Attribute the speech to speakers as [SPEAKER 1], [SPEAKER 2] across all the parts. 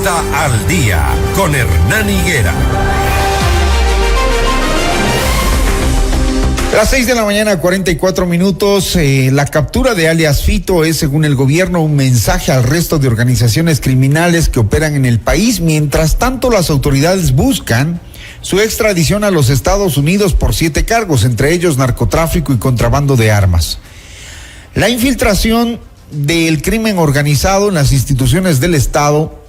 [SPEAKER 1] Pelota al Día con Hernán Higuera.
[SPEAKER 2] Las 6:44 a.m. La captura de alias Fito es, según el gobierno, un mensaje al resto de organizaciones criminales que operan en el país. Mientras tanto, las autoridades buscan su extradición a los Estados Unidos por 7 cargos, entre ellos narcotráfico y contrabando de armas. La infiltración del crimen organizado en las instituciones del Estado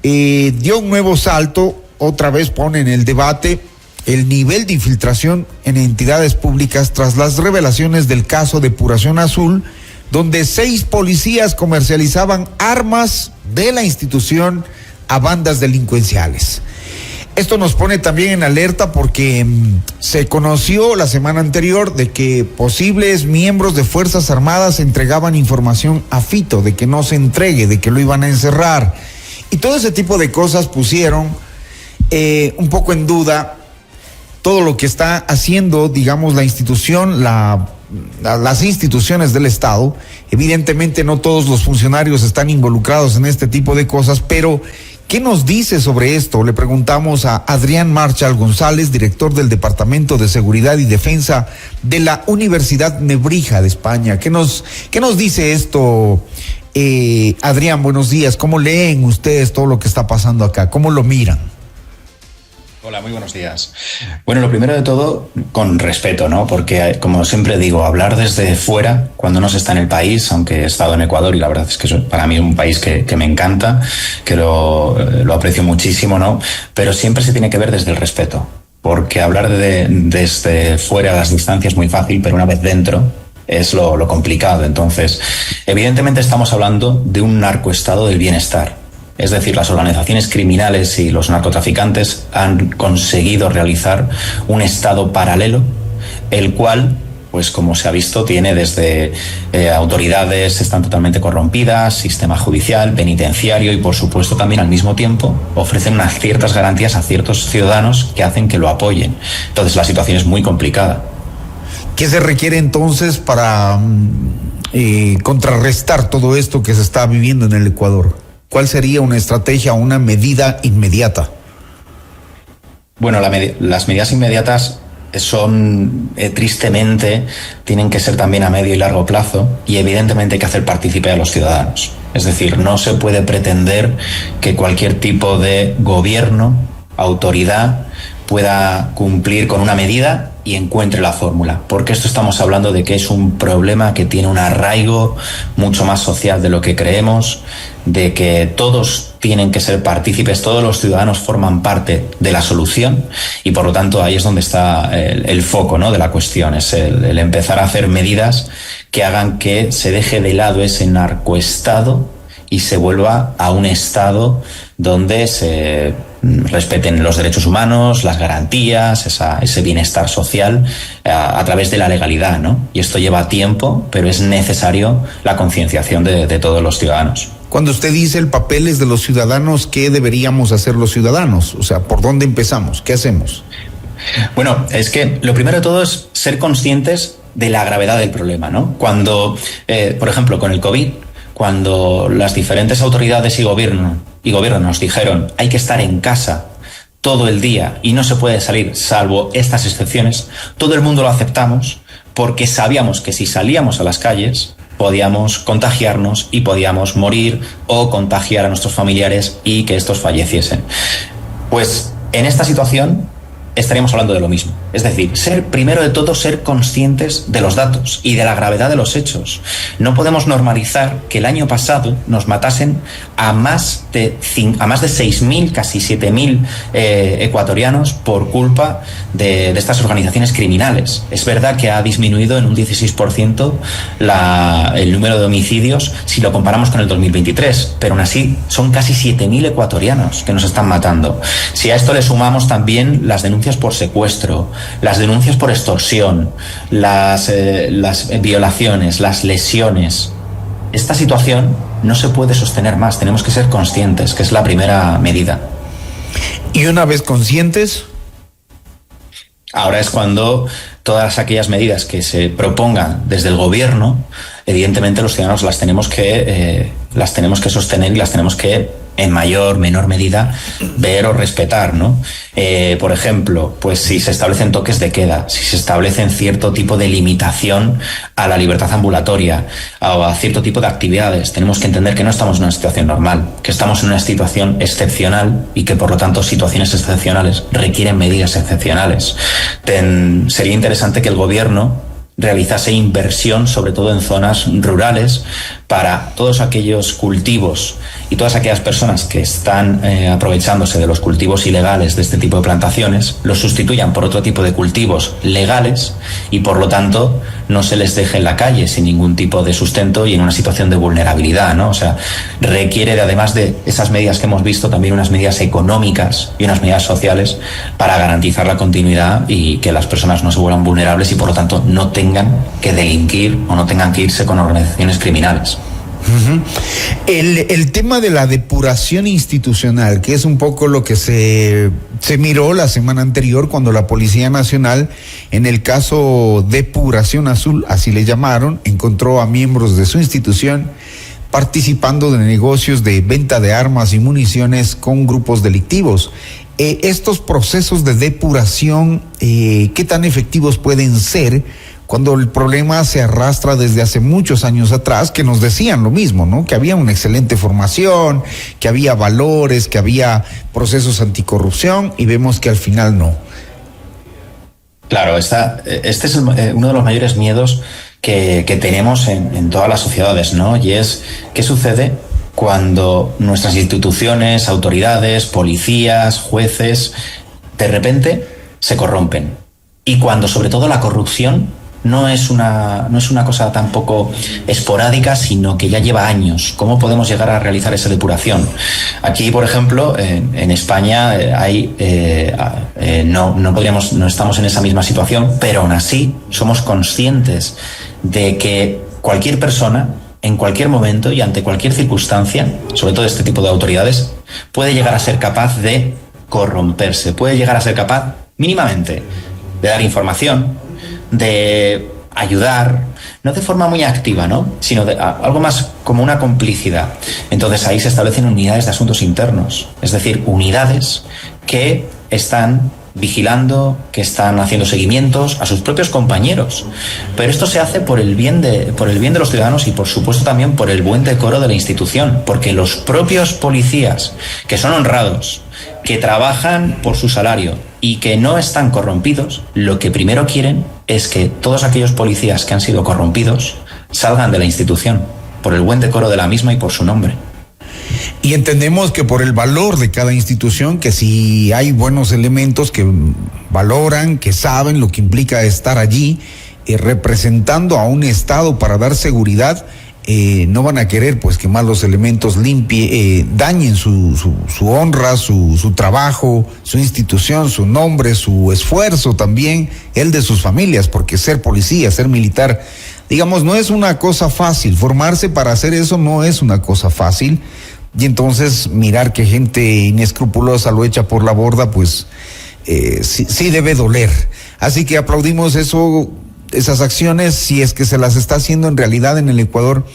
[SPEAKER 2] dio un nuevo salto. Otra vez pone en el debate el nivel de infiltración en entidades públicas tras las revelaciones del caso Depuración Azul, donde 6 policías comercializaban armas de la institución a bandas delincuenciales. Esto nos pone también en alerta porque se conoció la semana anterior de que posibles miembros de Fuerzas Armadas entregaban información a Fito, de que no se entregue, de que lo iban a encerrar. Y todo ese tipo de cosas pusieron un poco en duda todo lo que está haciendo, digamos, la institución, las instituciones del Estado. Evidentemente no todos los funcionarios están involucrados en este tipo de cosas, pero ¿qué nos dice sobre esto? Le preguntamos a Adrián Marchal González, director del Departamento de Seguridad y Defensa de la Universidad Nebrija de España. ¿Qué nos dice esto? Adrián, buenos días. ¿Cómo leen ustedes todo lo que está pasando acá? ¿Cómo lo miran?
[SPEAKER 3] Hola, muy buenos días. Bueno, lo primero de todo, con respeto, ¿no? Porque, como siempre digo, hablar desde fuera, cuando no se está en el país, aunque he estado en Ecuador y la verdad es que para mí es un país que me encanta, que lo aprecio muchísimo, ¿no? Pero siempre se tiene que ver desde el respeto, porque hablar desde fuera a las distancias es muy fácil, pero una vez dentro es lo complicado. Entonces, evidentemente estamos hablando de un narcoestado del bienestar. Es decir, las organizaciones criminales y los narcotraficantes han conseguido realizar un estado paralelo, el cual, pues como se ha visto, tiene desde autoridades están totalmente corrompidas, sistema judicial, penitenciario y, por supuesto, también al mismo tiempo ofrecen unas ciertas garantías a ciertos ciudadanos que hacen que lo apoyen. Entonces la situación es muy complicada.
[SPEAKER 2] ¿Qué se requiere entonces para contrarrestar todo esto que se está viviendo en el Ecuador? ¿Cuál sería una estrategia o una medida inmediata?
[SPEAKER 3] Bueno, las medidas inmediatas son, tristemente, tienen que ser también a medio y largo plazo, y evidentemente hay que hacer partícipe a los ciudadanos. Es decir, no se puede pretender que cualquier tipo de gobierno, autoridad, pueda cumplir con una medida y encuentre la fórmula, porque esto estamos hablando de que es un problema que tiene un arraigo mucho más social de lo que creemos, de que todos tienen que ser partícipes, todos los ciudadanos forman parte de la solución, y por lo tanto ahí es donde está el foco, ¿no?, de la cuestión, es el empezar a hacer medidas que hagan que se deje de lado ese narcoestado y se vuelva a un estado donde se respeten los derechos humanos, las garantías, ese bienestar social a través de la legalidad, ¿no? Y esto lleva tiempo, pero es necesario la concienciación de todos los ciudadanos.
[SPEAKER 2] Cuando usted dice el papel es de los ciudadanos, ¿qué deberíamos hacer los ciudadanos? O sea, ¿por dónde empezamos? ¿Qué hacemos?
[SPEAKER 3] Bueno, es que lo primero de todo es ser conscientes de la gravedad del problema, ¿no? Cuando, por ejemplo, con el COVID, cuando las diferentes autoridades y gobiernos nos dijeron hay que estar en casa todo el día y no se puede salir salvo estas excepciones, todo el mundo lo aceptamos porque sabíamos que si salíamos a las calles podíamos contagiarnos y podíamos morir o contagiar a nuestros familiares y que estos falleciesen. Pues en esta situación estaríamos hablando de lo mismo. Es decir, primero de todo, ser conscientes de los datos y de la gravedad de los hechos. No podemos normalizar que el año pasado nos matasen a más de 6.000, casi 7.000 ecuatorianos por culpa de estas organizaciones criminales. Es verdad que ha disminuido en un 16% el número de homicidios si lo comparamos con el 2023, pero aún así son casi 7.000 ecuatorianos que nos están matando. Si a esto le sumamos también las denuncias por secuestro, las denuncias por extorsión, las violaciones, las lesiones, esta situación no se puede sostener más. Tenemos que ser conscientes, que es la primera medida.
[SPEAKER 2] Y una vez conscientes,
[SPEAKER 3] ahora es cuando todas aquellas medidas que se propongan desde el gobierno, evidentemente los ciudadanos las tenemos que sostener y las tenemos que en mayor, menor medida, ver o respetar, ¿no? Por ejemplo, pues si se establecen toques de queda, si se establecen cierto tipo de limitación a la libertad ambulatoria o a cierto tipo de actividades, tenemos que entender que no estamos en una situación normal, que estamos en una situación excepcional y que por lo tanto situaciones excepcionales requieren medidas excepcionales. Sería interesante que el gobierno realizase inversión, sobre todo en zonas rurales, para todos aquellos cultivos y todas aquellas personas que están aprovechándose de los cultivos ilegales de este tipo de plantaciones, los sustituyan por otro tipo de cultivos legales y por lo tanto no se les deje en la calle sin ningún tipo de sustento y en una situación de vulnerabilidad, ¿no? O sea, requiere además de esas medidas que hemos visto, también unas medidas económicas y unas medidas sociales para garantizar la continuidad y que las personas no se vuelvan vulnerables y por lo tanto no tengan que delinquir o no tengan que irse con organizaciones criminales.
[SPEAKER 2] Uh-huh. El tema de la depuración institucional, que es un poco lo que se miró la semana anterior cuando la Policía Nacional, en el caso Depuración Azul, así le llamaron, encontró a miembros de su institución participando de negocios de venta de armas y municiones con grupos delictivos. Estos procesos de depuración, ¿qué tan efectivos pueden ser cuando el problema se arrastra desde hace muchos años atrás, que nos decían lo mismo, ¿no? Que había una excelente formación, que había valores, que había procesos anticorrupción, y vemos que al final no?
[SPEAKER 3] Claro, este es uno de los mayores miedos que tenemos en todas las sociedades, ¿no? Y es, ¿qué sucede cuando nuestras instituciones, autoridades, policías, jueces, de repente se corrompen? Y cuando sobre todo la corrupción no es una cosa tampoco esporádica, sino que ya lleva años. ¿Cómo podemos llegar a realizar esa depuración? Aquí, por ejemplo, en España no estamos en esa misma situación, pero aún así somos conscientes de que cualquier persona, en cualquier momento y ante cualquier circunstancia, sobre todo este tipo de autoridades, puede llegar a ser capaz de corromperse, puede llegar a ser capaz mínimamente de dar información, de ayudar, no de forma muy activa, ¿no? Sino algo más como una complicidad. Entonces ahí se establecen unidades de asuntos internos, es decir, unidades que están vigilando, que están haciendo seguimientos a sus propios compañeros. Pero esto se hace por el bien de los ciudadanos y por supuesto también por el buen decoro de la institución, porque los propios policías, que son honrados, que trabajan por su salario y que no están corrompidos, lo que primero quieren es que todos aquellos policías que han sido corrompidos salgan de la institución, por el buen decoro de la misma y por su nombre.
[SPEAKER 2] Y entendemos que por el valor de cada institución, que si hay buenos elementos que valoran, que saben lo que implica estar allí, representando a un Estado para dar seguridad, no van a querer pues que malos elementos dañen su honra, su trabajo, su institución, su nombre, su esfuerzo también, el de sus familias, porque ser policía, ser militar, digamos, no es una cosa fácil. Formarse para hacer eso no es una cosa fácil, y entonces mirar que gente inescrupulosa lo echa por la borda, pues sí debe doler. Así que aplaudimos esas acciones, si es que se las está haciendo en realidad en el Ecuador,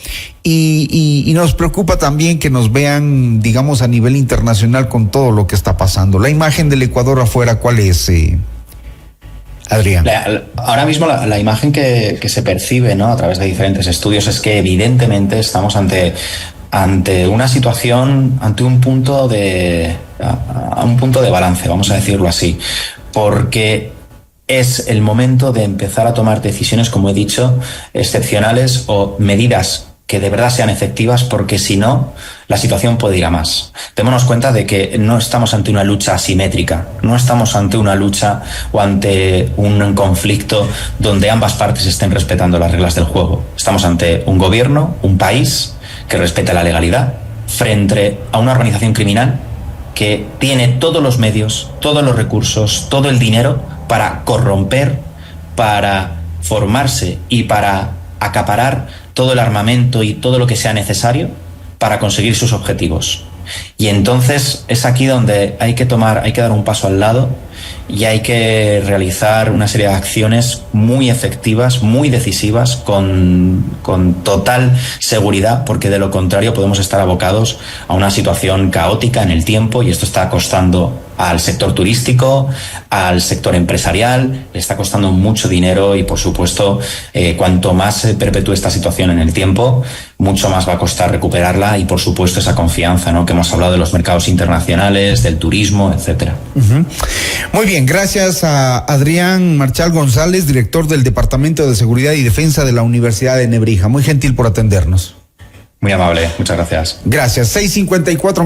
[SPEAKER 2] y nos preocupa también que nos vean, digamos, a nivel internacional con todo lo que está pasando. La imagen del Ecuador afuera, ¿cuál es, Adrián?
[SPEAKER 3] Ahora mismo la imagen que se percibe, ¿no?, a través de diferentes estudios, es que evidentemente estamos ante una situación, ante un punto de balance, vamos a decirlo así, porque es el momento de empezar a tomar decisiones, como he dicho, excepcionales o medidas que de verdad sean efectivas, porque si no, la situación puede ir a más. Démonos cuenta de que no estamos ante una lucha asimétrica, no estamos ante una lucha o ante un conflicto donde ambas partes estén respetando las reglas del juego. Estamos ante un gobierno, un país que respeta la legalidad, frente a una organización criminal que tiene todos los medios, todos los recursos, todo el dinero para corromper, para formarse y para acaparar todo el armamento y todo lo que sea necesario para conseguir sus objetivos. Y entonces es aquí donde hay que dar un paso al lado y hay que realizar una serie de acciones muy efectivas, muy decisivas, con total seguridad, porque de lo contrario podemos estar abocados a una situación caótica en el tiempo, y esto está costando al sector turístico, al sector empresarial, le está costando mucho dinero, y por supuesto cuanto más se perpetúe esta situación en el tiempo, mucho más va a costar recuperarla, y por supuesto esa confianza, ¿no?, que hemos hablado de los mercados internacionales, del turismo, etcétera.
[SPEAKER 2] Muy bien, gracias a Adrián Marchal González, director del Departamento de Seguridad y Defensa de la Universidad de Nebrija. Muy gentil por atendernos.
[SPEAKER 3] Muy amable, muchas gracias.
[SPEAKER 2] Gracias. 6:54.